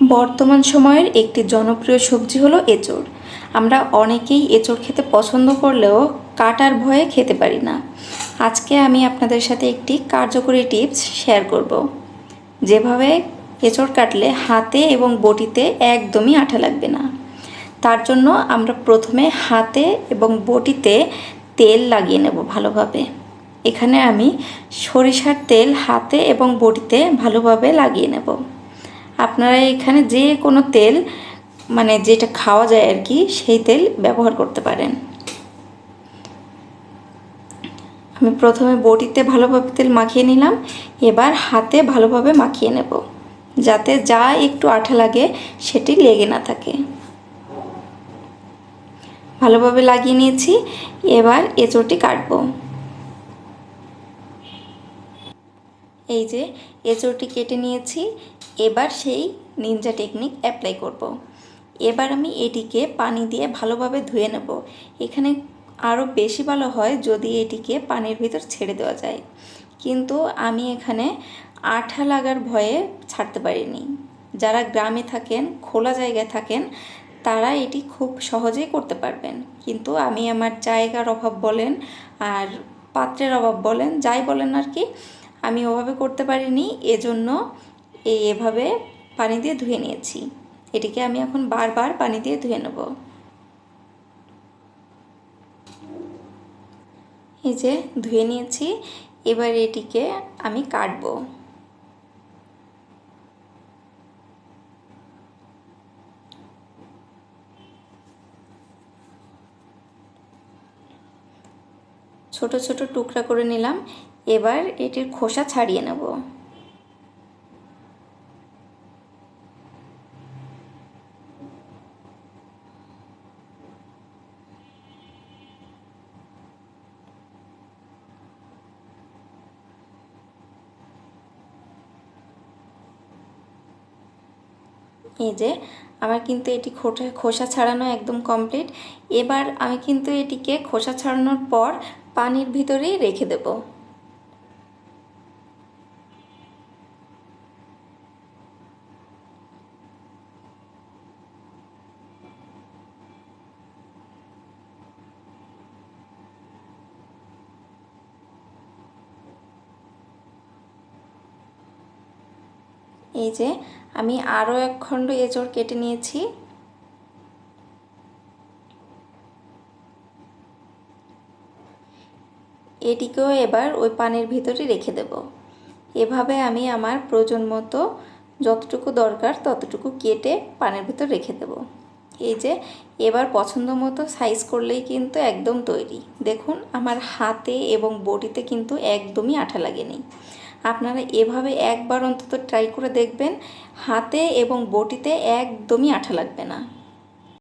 বর্তমান সময়ের একটি জনপ্রিয় সবজি হলো এঁচোড়। আমরা অনেকেই এঁচোড় খেতে পছন্দ করলেও কাটার ভয়ে খেতে পারি না। আজকে আমি আপনাদের সাথে একটি কার্যকরী টিপস শেয়ার করব, যেভাবে এঁচোড় কাটলে হাতে এবং বটিতে একদমই আঠা লাগবে না। তার জন্য আমরা প্রথমে হাতে এবং বটিতে তেল লাগিয়ে নেব ভালোভাবে। এখানে আমি সরিষার তেল হাতে এবং বটিতে ভালোভাবে লাগিয়ে নেব। আপনারা এখানে যে কোনো তেল, মানে যেটা খাওয়া যায় আর কি, সেই তেল ব্যবহার করতে পারেন। আমি প্রথমে বটিতে ভালোভাবে তেল মাখিয়ে নিলাম, এবার হাতে ভালোভাবে মাখিয়ে নেব, যাতে যা একটু আঠা লাগে সেটি লেগে না থাকে। ভালোভাবে লাগিয়ে নিয়েছি, এবার এঁচোড়টি কাটবো। এই যে এঁচোড়টি কেটে নিয়েছি, এবার সেই নিনজা টেকনিক অ্যাপ্লাই করব। এবার আমি এটিকে পানি দিয়ে ভালোভাবে ধুয়ে নেব। এখানে আরও বেশি ভালো হয় যদি এটিকে পানির ভিতর ছেড়ে দেওয়া যায়, কিন্তু আমি এখানে আঠা লাগার ভয়ে ছাড়তে পারিনি। যারা গ্রামে থাকেন, খোলা জায়গায় থাকেন, তারা এটি খুব সহজেই করতে পারবেন, কিন্তু আমি আমার জায়গার অভাব বলেন আর পাত্রের অভাব বলেন, যাই বলেন আর কি, আমি ওভাবে করতে পারিনি। এজন্য এভাবে পানি দিয়ে ধুয়ে নিয়েছি। এটিকে আমি এখন বারবার পানি দিয়ে ধুয়ে নেব। এই যে ধুয়ে নিয়েছি, এবার এটিকে আমি কাটবো। ছোট ছোট টুকরা করে নিলাম, এবার এটির খোসা ছাড়িয়ে নেব। এই যে আমার কিন্তু এটি খোসা ছাড়ানো একদম কমপ্লিট। এবার আমি কিন্তু এটিকে খোসা ছাড়ানোর পর পানির ভিতরেই রেখে দেব। এই যে আমি আরও এক খণ্ড এঁচোড় কেটে নিয়েছি। এটিকেও এবার ওই পানির ভিতরে রেখে দেব। এভাবে আমি আমার প্রয়োজন মতো যতটুকু দরকার ততটুকু কেটে পানির ভিতর রেখে দেব। এই যে এবার পছন্দ মতো সাইজ করলেই কিন্তু একদম তৈরি। দেখুন আমার হাতে এবং বটিতে কিন্তু একদমই আঠা লাগেনি। আপনারা এভাবে একবার অন্তত ট্রাই করে দেখবেন, হাতে এবং বটিতে একদমই আঠা লাগবে না।